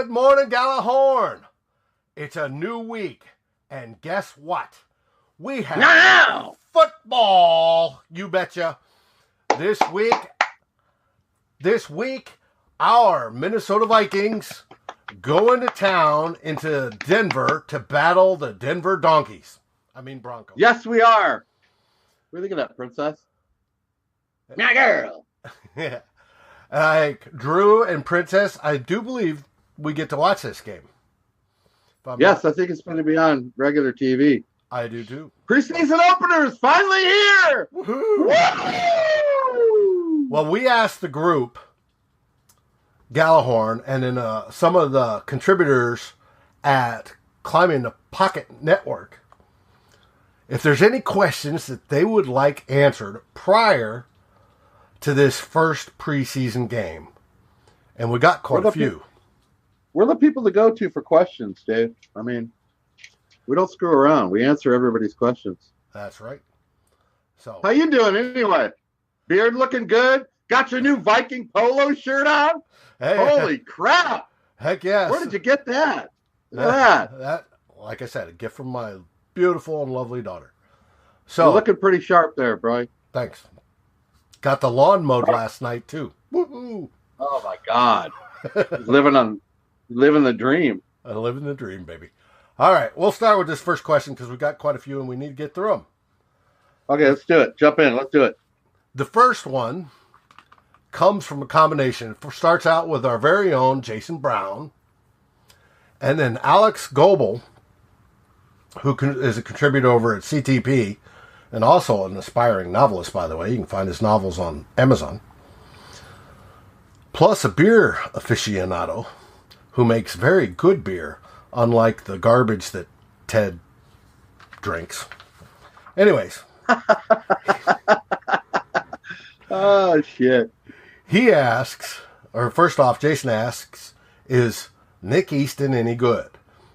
Good morning, Gjallarhorn. It's a new week, and guess what? We have football. You betcha. This week, our Minnesota Vikings go into town into Denver to battle the Denver Broncos. Yes, we are. What do you think of that, princess? My girl. Yeah. Drew and Princess, I do believe we get to watch this game. Yes, I think it's going to be on regular TV. I do too. Preseason openers finally here. Woo-hoo. Woo! Well, we asked the group, Gjallarhorn, and then some of the contributors at Climbing the Pocket Network, if there's any questions that they would like answered prior to this first preseason game. And we got quite a few. We're the people to go to for questions, Dave. I mean, we don't screw around. We answer everybody's questions. That's right. So, how you doing anyway? Beard looking good? Got your new Viking polo shirt on? Hey, holy crap. Heck yes. Where did you get that? Look at that. Like I said, a gift from my beautiful and lovely daughter. So, you're looking pretty sharp there, bro. Thanks. Got the lawn mowed last night, too. Woo-hoo. Oh, my God. living the dream. I live in the dream, baby. All right, we'll start with this first question because we've got quite a few and we need to get through them. Okay, let's do it. Jump in. Let's do it. The first one comes from a combination. It starts out with our very own Jason Brown and then Alex Goebel, who is a contributor over at CTP and also an aspiring novelist, by the way. You can find his novels on Amazon. Plus a beer aficionado who makes very good beer, unlike the garbage that Ted drinks. Anyways. Oh, shit. He asks, or first off, Jason asks, is Nick Easton any good?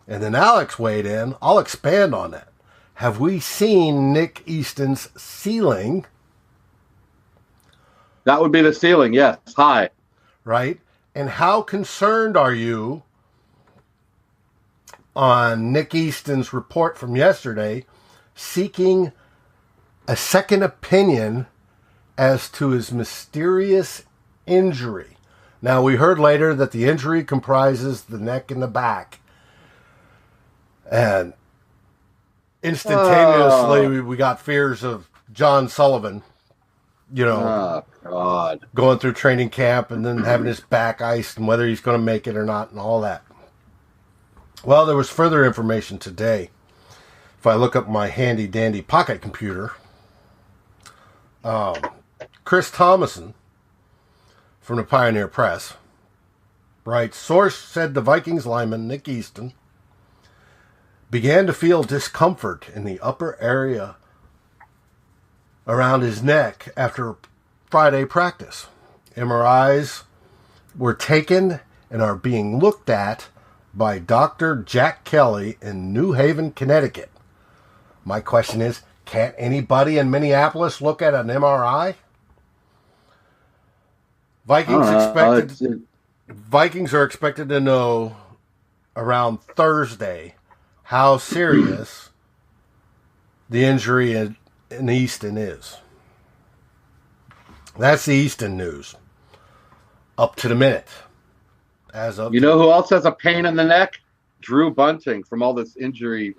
And then Alex weighed in. I'll expand on that. Have we seen Nick Easton's ceiling? That would be the ceiling, yes. High. Right? And how concerned are you on Nick Easton's report from yesterday seeking a second opinion as to his mysterious injury? Now, we heard later that the injury comprises the neck and the back. And instantaneously, we got fears of John Sullivan, God, going through training camp and then having his back iced and whether he's going to make it or not and all that. Well, there was further information today. If I look up my handy-dandy pocket computer, Chris Thomason from the Pioneer Press writes, source said the Vikings lineman Nick Easton began to feel discomfort in the upper area around his neck after Friday practice. MRIs were taken and are being looked at by Dr. Jack Kelly in New Haven, Connecticut. My question is, can't anybody in Minneapolis look at an MRI? Vikings are expected to know around Thursday how serious the injury in Easton is. That's the Easton news. Up to the minute. As of know who else has a pain in the neck? Drew Bunting from all this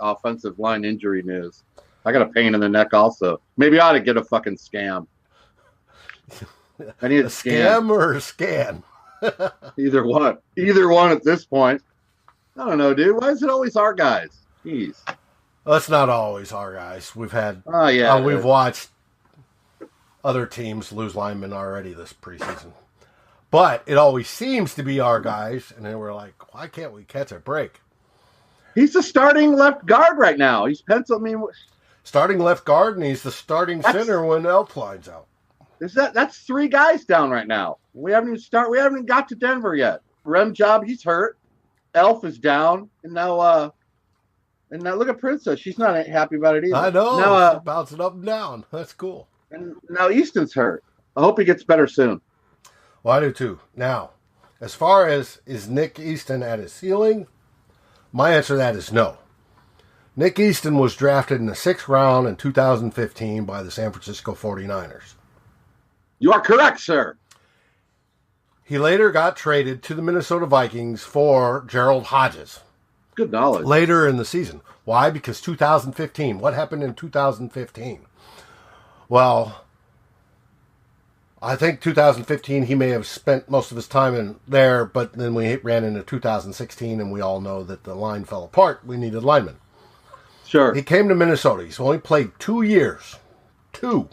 offensive line injury news. I got a pain in the neck also. Maybe I ought to get a fucking scam. I need a scam or a scan. Either one. Either one at this point. I don't know, dude. Why is it always our guys? Jeez. Well, it's not always our guys. We've had. We've watched other teams lose linemen already this preseason. But it always seems to be our guys, and then we're like, why can't we catch a break? He's the starting left guard right now. He's starting left guard, and he's the starting center when Elfline's out. That's three guys down right now. We haven't even got to Denver yet. Rem Job, he's hurt. Elf is down, and now look at Princess. She's not happy about it either. I know. Now bouncing up and down. That's cool. And now Easton's hurt. I hope he gets better soon. Well, I do too. Now, As far as is Nick Easton at his ceiling, my answer to that is no. Nick Easton was drafted in the 6th round in 2015 by the San Francisco 49ers. You are correct, sir. He later got traded to the Minnesota Vikings for Gerald Hodges. Good knowledge. Later in the season. Why? Because 2015. What happened in 2015? Well, I think 2015 he may have spent most of his time in there, but then we ran into 2016 and we all know that the line fell apart. We needed linemen. Sure. He came to Minnesota. He's only played 2 years. 2.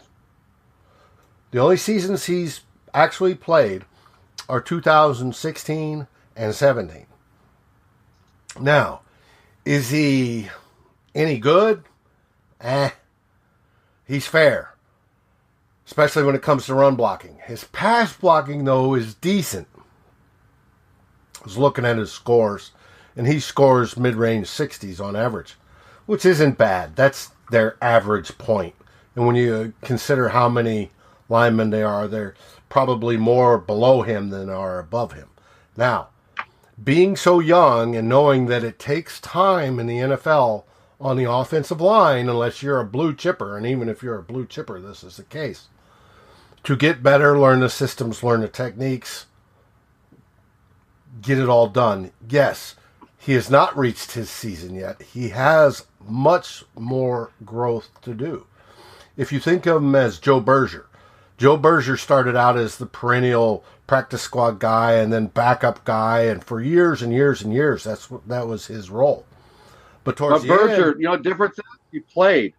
The only seasons he's actually played are 2016 and 17. Now, is he any good? He's fair. Especially when it comes to run blocking. His pass blocking, though, is decent. I was looking at his scores, and he scores mid-range 60s on average, which isn't bad. That's their average point. And when you consider how many linemen they're probably more below him than are above him. Now, being so young and knowing that it takes time in the NFL on the offensive line, unless you're a blue chipper, and even if you're a blue chipper, this is the case, to get better, learn the systems, learn the techniques, get it all done. Yes, he has not reached his season yet. He has much more growth to do. If you think of him as Joe Berger started out as the perennial practice squad guy and then backup guy, and for years and years and years, that was his role. But towards the Berger, end, difference is he played.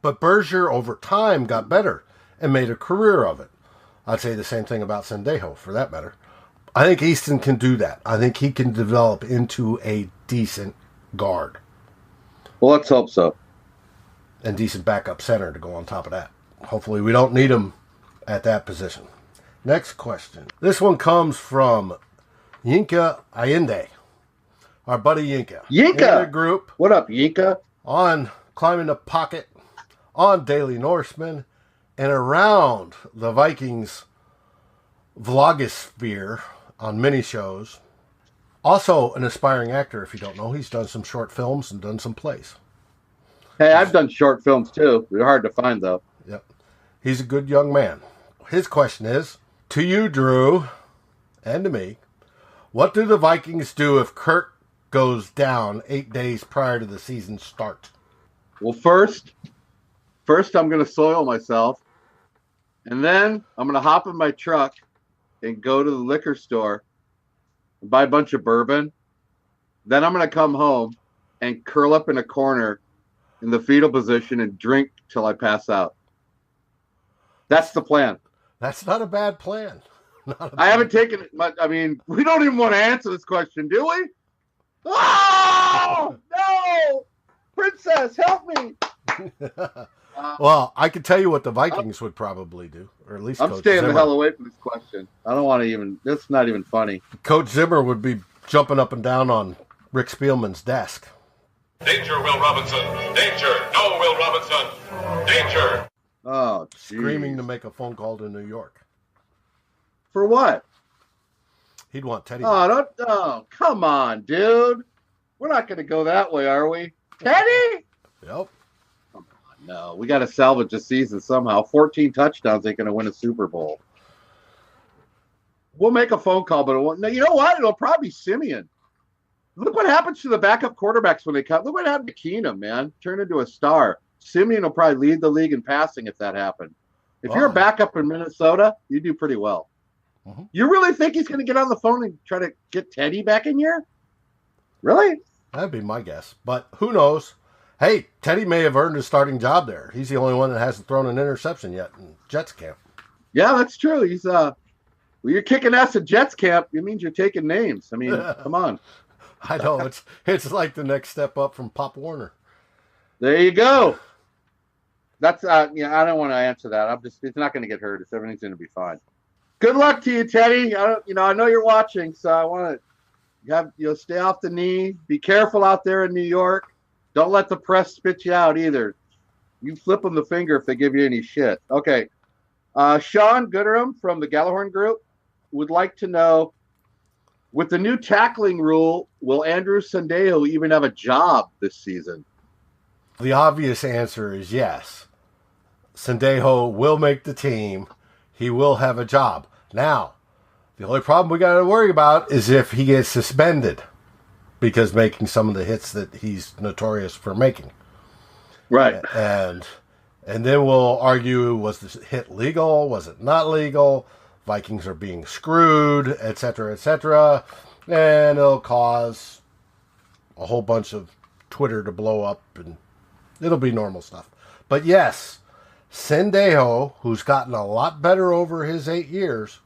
But Berger over time got better and made a career of it. I'd say the same thing about Sendejo, for that matter. I think Easton can do that. I think he can develop into a decent guard. Well, let's hope so. And decent backup center to go on top of that. Hopefully we don't need him at that position. Next question. This one comes from Yinka Allende. Our buddy Yinka. Yinka! In the group. What up, Yinka? On Climbing the Pocket, on Daily Norseman, and around the Vikings vlogosphere on mini shows. Also an aspiring actor, if you don't know. He's done some short films and done some plays. Hey, I've done short films too. They're hard to find, though. Yep. He's a good young man. His question is, to you, Drew, and to me, what do the Vikings do if Kirk goes down 8 days prior to the season start? Well, first I'm going to soil myself, and then I'm going to hop in my truck and go to the liquor store and buy a bunch of bourbon. Then I'm going to come home and curl up in a corner in the fetal position and drink till I pass out. That's the plan. That's not a bad plan. I haven't taken it much. I mean, we don't even want to answer this question, do we? Oh, no! Princess, help me! Well, I can tell you what the Vikings would probably do, or at least I'm Coach staying Zimmer. the hell away from this question. I don't want to even. It's not even funny. Coach Zimmer would be jumping up and down on Rick Spielman's desk. Danger, Will Robinson! Danger! No, Will Robinson! Danger! Oh, geez. Screaming to make a phone call to New York. For what? He'd want Teddy. Oh, come on, dude. We're not going to go that way, are we? Teddy? Yep. Come on, no. We got to salvage the season somehow. 14 touchdowns ain't going to win a Super Bowl. We'll make a phone call, but no, you know what? It'll probably be Siemian. Look what happens to the backup quarterbacks when they cut. Look what happened to Keenum, man. Turned into a star. Siemian will probably lead the league in passing if that happened. If you're a backup in Minnesota, you do pretty well. Mm-hmm. You really think he's going to get on the phone and try to get Teddy back in here? Really? That'd be my guess. But who knows? Hey, Teddy may have earned his starting job there. He's the only one that hasn't thrown an interception yet in Jets camp. Yeah, that's true. He's well, you're kicking ass at Jets camp. It means you're taking names. I mean, come on. I know it's like the next step up from Pop Warner. There you go. That's I don't want to answer that. It's not going to get hurt. Everything's going to be fine. Good luck to you, Teddy. I know you're watching, so I want to stay off the knee. Be careful out there in New York. Don't let the press spit you out either. You flip them the finger if they give you any shit. Okay. Sean Gooderham from the Gjallarhorn Group would like to know With the new tackling rule, will Andrew Sendejo even have a job this season? The obvious answer is yes. Sendejo will make the team. He will have a job. Now, the only problem we got to worry about is if he gets suspended because making some of the hits that he's notorious for making. Right. And then we'll argue, was this hit legal? Was it not legal? Vikings are being screwed, etc., etc. And it'll cause a whole bunch of Twitter to blow up, and it'll be normal stuff. But yes, Sendejo, who's gotten a lot better over his 8 years,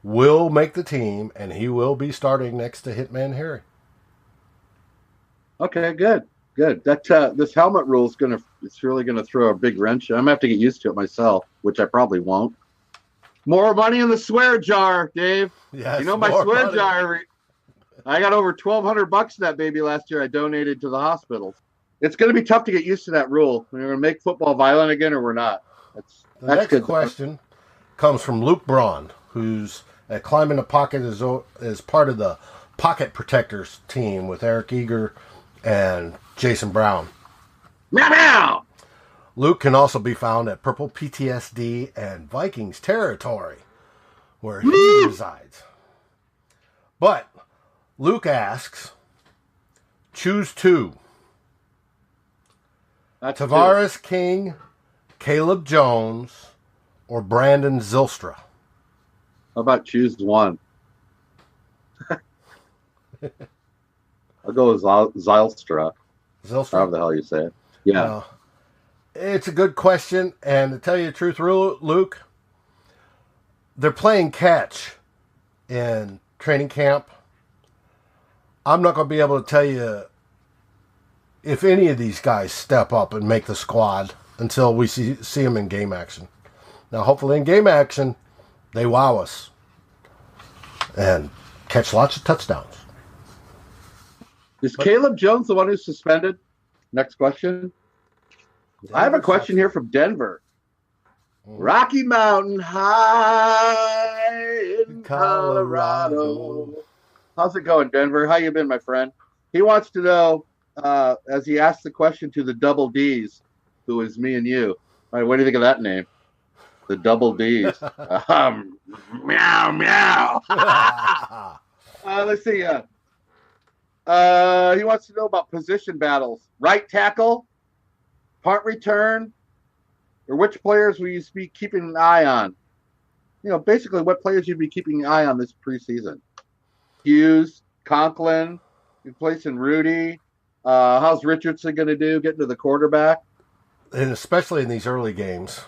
will make the team, and he will be starting next to Hitman Harry. Okay, good. That this helmet rule is it's really gonna throw a big wrench. I'm gonna have to get used to it myself, which I probably won't. More money in the swear jar, Dave. Yes, you know my swear money. jar. I got over $1,200 in that baby last year. I donated to the hospitals. It's going to be tough to get used to that rule. We're going to make football violent again, or we're not. That's next good. Question comes from Luke Braun, who's at Climbing the Pocket as part of the Pocket Protectors team with Eric Eager and Jason Brown. Meow meow. Luke can also be found at Purple PTSD and Vikings territory, where he resides. But Luke asks, choose two. Tavarres King, Cayleb Jones, or Brandon Zylstra? How about choose one? I'll go with Zylstra. Zylstra? However the hell you say it. Yeah. It's a good question, and to tell you the truth, Luke, they're playing catch in training camp. I'm not going to be able to tell you if any of these guys step up and make the squad until we see them in game action. Now, hopefully in game action, they wow us and catch lots of touchdowns. Is Cayleb Jones the one who's suspended? Next question. I have a question here from Denver. Rocky Mountain High in Colorado. How's it going, Denver? How you been, my friend? He wants to know, as he asked the question to the Double D's, who is me and you. All right, what do you think of that name? The Double D's. Meow, meow. Let's see. He wants to know about position battles. Right tackle, punt return, or which players will you be keeping an eye on? You know, basically what players you'd be keeping an eye on this preseason. Hughes, Conklin, replacing Rudy. How's Richardson going to do getting to the quarterback? And especially in these early games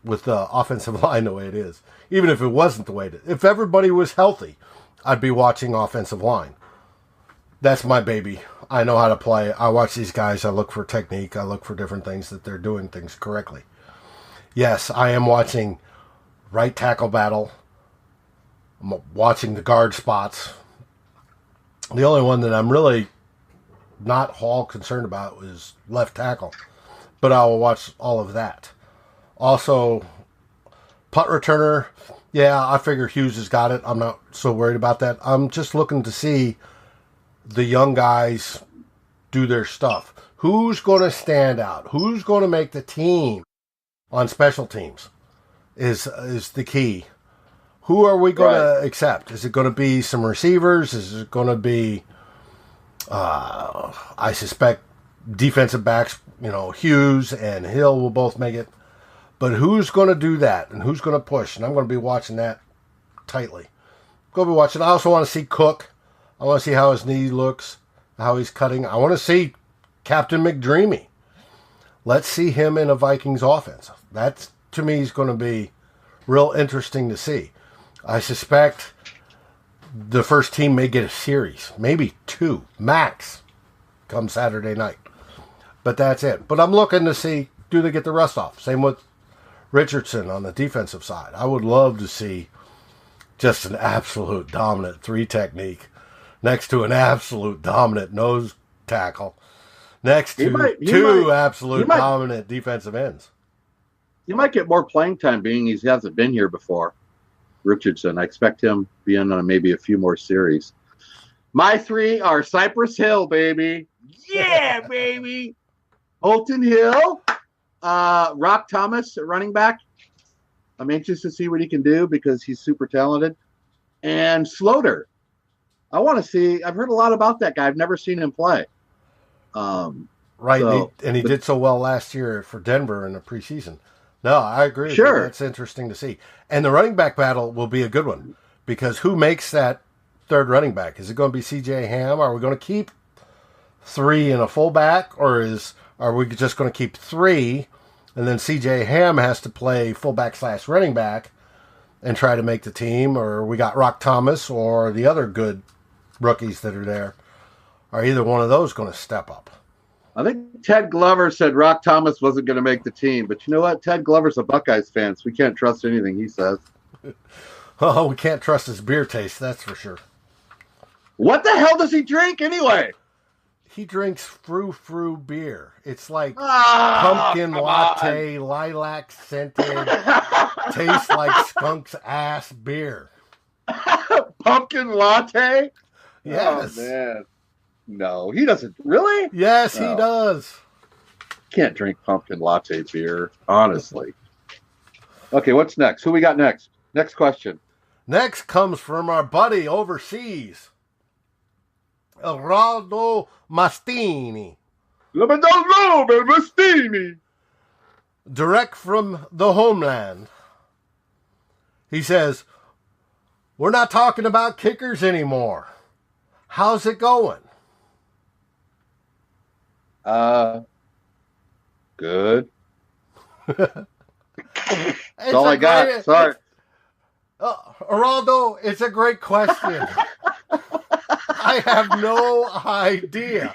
with the offensive line the way it is. Even if it wasn't the way it is. If everybody was healthy, I'd be watching offensive line. That's my baby. I know how to play. I watch these guys. I look for technique. I look for different things that they're doing things correctly. Yes, I am watching right tackle battle. I'm watching the guard spots. The only one that I'm really not all concerned about is left tackle. But I will watch all of that. Also, punt returner. Yeah, I figure Hughes has got it. I'm not so worried about that. I'm just looking to see the young guys do their stuff. Who's going to stand out? Who's going to make the team on special teams is the key. Who are we going to accept? Is it going to be some receivers? Is it going to be, I suspect, defensive backs, Hughes and Hill will both make it. But who's going to do that and who's going to push? And I'm going to be watching that tightly. Go be watching. I also want to see Cook. I want to see how his knee looks, how he's cutting. I want to see Captain McDreamy. Let's see him in a Vikings offense. That, to me, is going to be real interesting to see. I suspect the first team may get a series, maybe 2, max, come Saturday night. But that's it. But I'm looking to see, do they get the rust off? Same with Richardson on the defensive side. I would love to see just an absolute dominant 3 technique next to an absolute dominant nose tackle, next to two absolute dominant defensive ends. He might get more playing time being he hasn't been here before. Richardson. I expect him to be in on maybe a few more series. My 3 are Cypress Hill, baby. Yeah, baby. Holton Hill, Rock Thomas at running back. I'm anxious to see what he can do because he's super talented. And Sloter. I want to see. I've heard a lot about that guy. I've never seen him play. Right, so, he did so well last year for Denver in the preseason. No, I agree. Sure. That's interesting to see. And the running back battle will be a good one because who makes that third running back? Is it going to be C.J. Ham? Are we going to keep 3 in a fullback, or are we just going to keep 3 and then C.J. Ham has to play fullback/running back and try to make the team, or we got Rock Thomas or the other good rookies that are there? Are either one of those going to step up? I think Ted Glover said Rock Thomas wasn't going to make the team, but you know what? Ted Glover's a Buckeyes fan, so we can't trust anything he says. Oh, we can't trust his beer taste, that's for sure. What the hell does he drink anyway? He drinks frou-frou beer. It's like pumpkin latte, lilac scented, tastes like skunk's ass beer. Pumpkin latte? Yes. Oh, man. No, he doesn't. Really? Yes, he does. Can't drink pumpkin latte beer, honestly. Okay, what's next? Who we got next? Next question. Next comes from our buddy overseas, Geraldo Mastini. Mastini. Direct from the homeland. He says, we're not talking about kickers anymore. How's it going? Good. That's all I got. Sorry. Geraldo, it's a great question. I have no idea.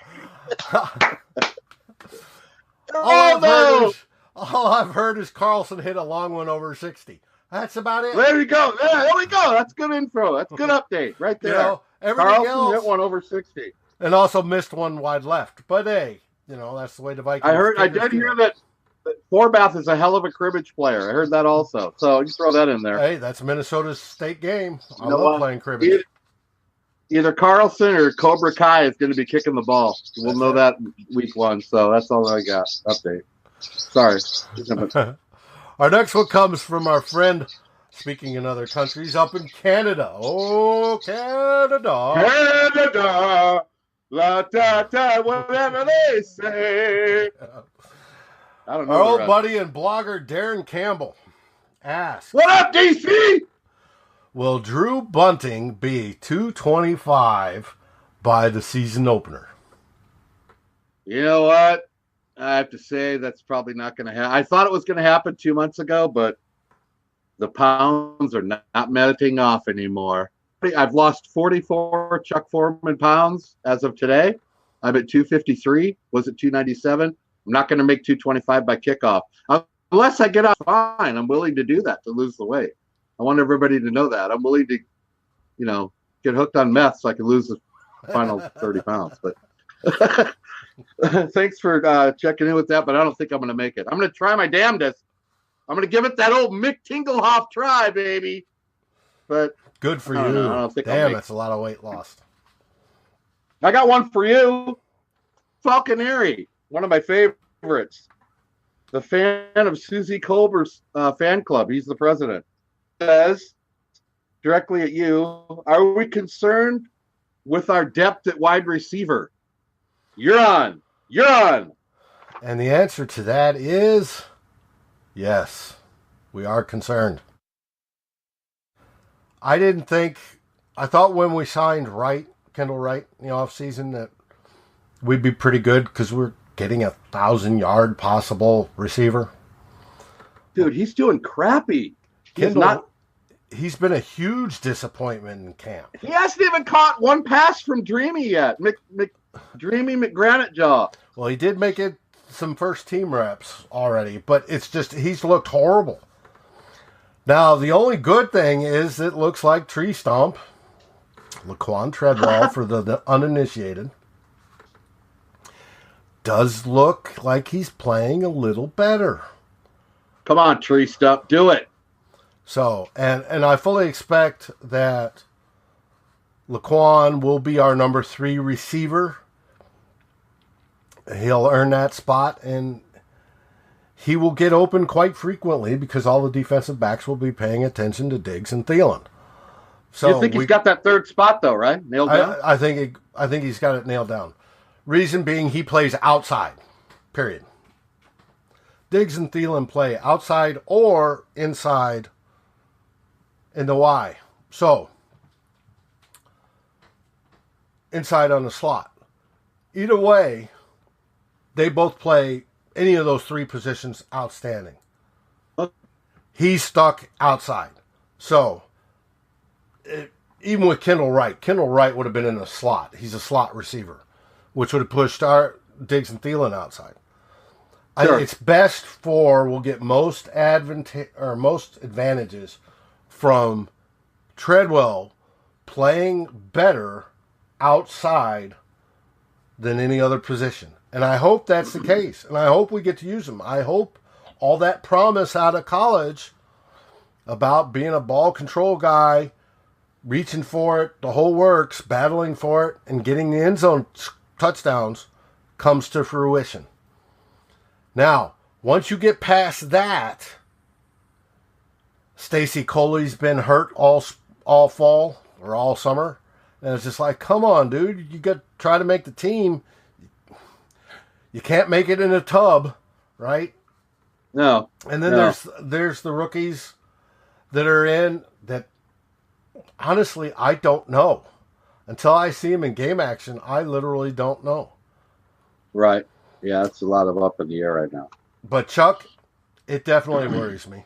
All I've heard is Carlson hit a long one over 60. That's about it. There we go. There we go. That's good info. That's good update right there. You know, everything Carlson else hit one over 60. And also missed one wide left. But hey, you know, that's the way the Vikings. I did hear that Forbath is a hell of a cribbage player. I heard that also. So you throw that in there. Hey, that's Minnesota's state game. I love playing cribbage. Either Carlson or Cobra Kai is going to be kicking the ball. We'll know that week 1. So that's all I got. Update. Sorry. Our next one comes from our friend, speaking in other countries, up in Canada. Oh, Canada. Canada. La da da, whatever they say. I don't know. Our old buddy and blogger Darren Campbell asks, what up, DC? Will Drew Bunting be 225 by the season opener? You know what? I have to say that's probably not going to happen. I thought it was going to happen 2 months ago, but the pounds are not melting off anymore. I've lost 44 Chuck Foreman pounds as of today. I'm at 253. Was it 297? I'm not going to make 225 by kickoff. Unless I get out fine, I'm willing to do that to lose the weight. I want everybody to know that. I'm willing to, get hooked on meth so I can lose the final 30 pounds. But thanks for checking in with that, but I don't think I'm going to make it. I'm going to try my damnedest. I'm going to give it that old Mick Tingelhoff try, baby. But good for you. I don't think damn, that's a lot of weight lost. I got one for you. Falconeri, one of my favorites. The fan of Susie Colbert's fan club. He's the president. Says directly at you, are we concerned with our depth at wide receiver? You're on. And the answer to that is yes, we are concerned. I thought when we signed Kendall Wright in the offseason that we'd be pretty good because we're getting 1,000-yard possible receiver. Dude, he's doing crappy. He's been a huge disappointment in camp. He hasn't even caught one pass from Dreamy yet. Dreamy McGranite-Jaw. Well, he did make it some first-team reps already, but it's just he's looked horrible. Now, the only good thing is it looks like Tree Stump, Laquan Treadwell for the uninitiated, does look like he's playing a little better. Come on, Tree Stump, do it. So, and I fully expect that Laquan will be our number 3 receiver. He'll earn that spot, and he will get open quite frequently because all the defensive backs will be paying attention to Diggs and Thielen. So you think he's got that third spot though, right? Nailed down. I think he's got it nailed down. Reason being, he plays outside. Period. Diggs and Thielen play outside or inside in the Y. So inside on the slot. Either way, they both play any of those 3 positions outstanding. He's stuck outside. So, even with Kendall Wright would have been in the slot. He's a slot receiver, which would have pushed our Diggs and Thielen outside. Sure. I think it's best we'll get most advantages from Treadwell playing better outside than any other position. And I hope that's the case. And I hope we get to use him. I hope all that promise out of college about being a ball control guy, reaching for it, the whole works, battling for it, and getting the end zone touchdowns comes to fruition. Now, once you get past that, Stacy Coley's been hurt all fall or all summer. And it's just like, come on, dude. You got to try to make the team. You can't make it in a tub, right? No. And then there's the rookies that are in that, honestly, I don't know. Until I see them in game action, I literally don't know. Right. Yeah, it's a lot of up in the air right now. But Chuck, it definitely worries me.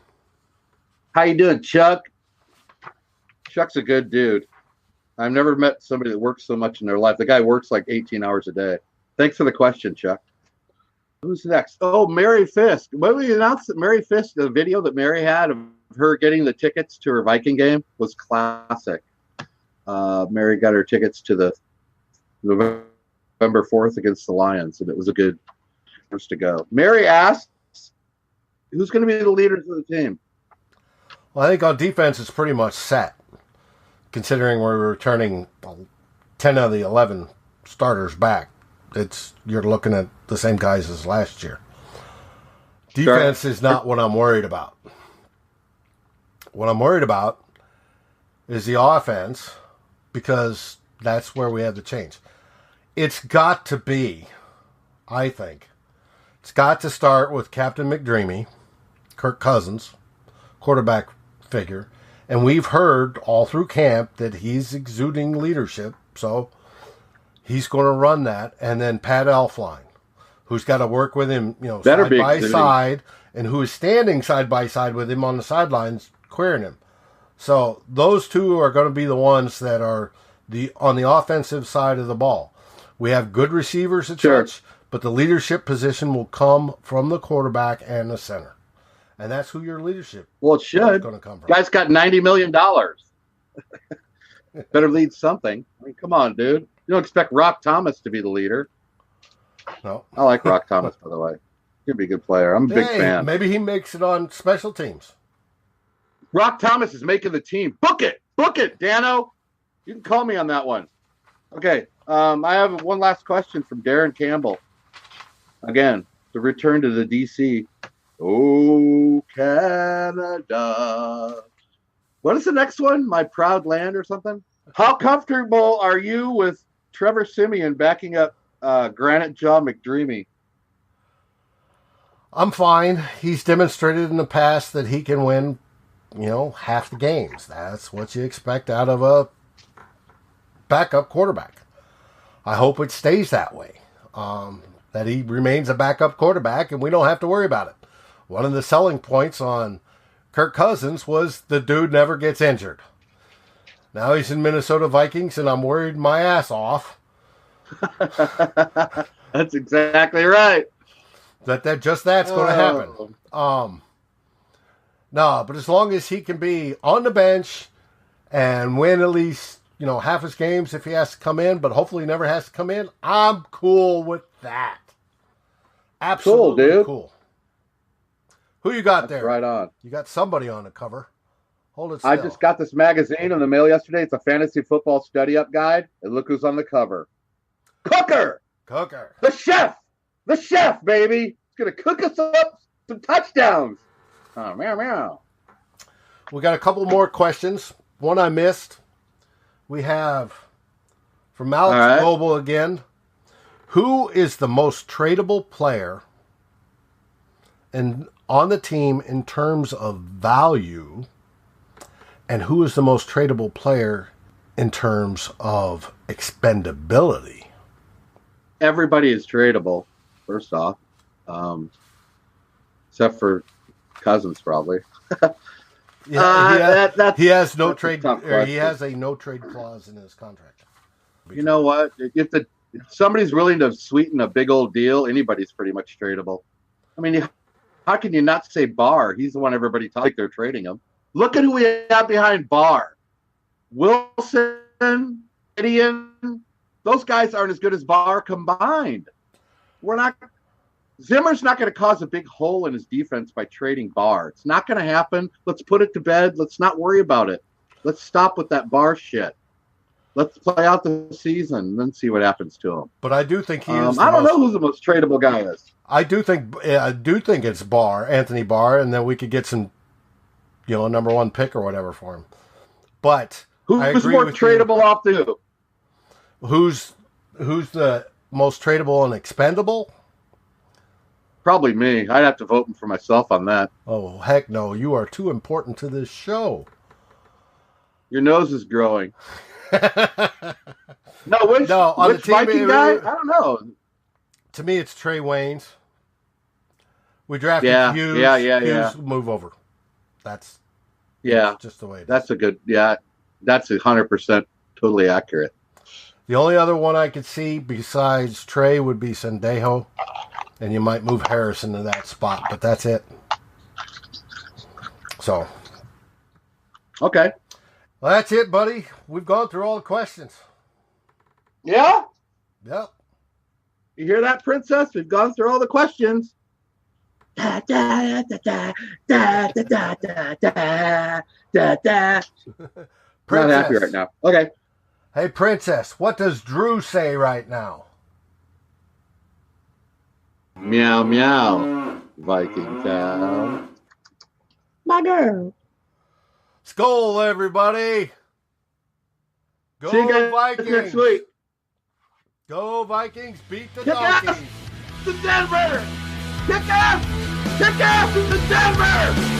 How you doing, Chuck? Chuck's a good dude. I've never met somebody that works so much in their life. The guy works like 18 hours a day. Thanks for the question, Chuck. Who's next? Oh, Mary Fisk. When we announced that Mary Fisk, the video that Mary had of her getting the tickets to her Viking game was classic. Mary got her tickets to the November 4th against the Lions, and it was a good first to go. Mary asks, who's going to be the leaders of the team? Well, I think on defense it's pretty much set, considering we're returning 10 of the 11 starters back. You're looking at the same guys as last year. Defense is not what I'm worried about. What I'm worried about is the offense, because that's where we have to change. It's got to be, I think, it's got to start with Captain McDreamy, Kirk Cousins, quarterback figure. And we've heard all through camp that he's exuding leadership, so he's going to run that. And then Pat Elflein, who's got to work with him, side by side, and who is standing side by side with him on the sidelines, querying him. So those two are going to be the ones that are on the offensive side of the ball. We have good receivers at church, but the leadership position will come from the quarterback and the center. And that's who your leadership it should. is going to come from. Guy's got $90 million. Better lead something. I mean, come on, dude. You don't expect Rock Thomas to be the leader. No. I like Rock Thomas, by the way. He'd be a good player. I'm a big fan. Maybe he makes it on special teams. Rock Thomas is making the team. Book it. Book it, Dano. You can call me on that one. Okay. I have one last question from Darren Campbell. Again, the return to the DC. Oh, Canada. What is the next one? My Proud Land or something? How comfortable are you with Trevor Siemian backing up Granite Jaw McDreamy? I'm fine. He's demonstrated in the past that he can win, half the games. That's what you expect out of a backup quarterback. I hope it stays that way, that he remains a backup quarterback and we don't have to worry about it. One of the selling points on Kirk Cousins was the dude never gets injured. Now he's in Minnesota Vikings, and I'm worried my ass off. That's exactly right. That's going to happen. No, but as long as he can be on the bench and win at least, half his games if he has to come in, but hopefully he never has to come in, I'm cool with that. Absolutely cool. Who you got there? Right on. You got somebody on the cover. Hold it still. I just got this magazine in the mail yesterday. It's a fantasy football study up guide. And look who's on the cover. Cooker! The chef, baby. He's going to cook us up some touchdowns. Oh, meow, meow. We got a couple more questions. One I missed. We have from Alex Global again. Who is the most tradable player on the team in terms of value? And who is the most tradable player in terms of expendability? Everybody is tradable, first off. Except for Cousins, probably. Yeah, he has no trade. He has a no trade clause in his contract. You know what? If somebody's willing to sweeten a big old deal, anybody's pretty much tradable. I mean, how can you not say Barr? He's the one everybody talks like they're trading him. Look at who we have behind Barr. Wilson, Gideon. Those guys aren't as good as Barr combined. Zimmer's not going to cause a big hole in his defense by trading Barr. It's not going to happen. Let's put it to bed. Let's not worry about it. Let's stop with that Barr shit. Let's play out the season and then see what happens to him. But I do think he is. I don't know who the most tradable guy is. I do think it's Barr, Anthony Barr, and then we could get some, number one pick or whatever for him. But who's more tradable off the hoop? Who's the most tradable and expendable? Probably me. I'd have to vote for myself on that. Oh, heck no. You are too important to this show. Your nose is growing. Which Viking guy? I don't know. To me, it's Trey Waynes. We drafted Hughes. Hughes move over. That's just the way it is. That's that's 100% totally accurate. The only other one I could see besides Trey would be Sendejo, and you might move Harrison to that spot, but that's it. So. Okay. Well, that's it, buddy. We've gone through all the questions. Yeah? Yep. You hear that, Princess? We've gone through all the questions. Da, da, da, da, da, da, da, da, da, da. Not happy right now. Okay. Hey, Princess, what does Drew say right now? Meow, meow. Viking cow. My girl. Skol, everybody. Go Vikings. Next week. Go Vikings. Beat the Donkeys. The Denver. Kick ass. Kick ass to Denver.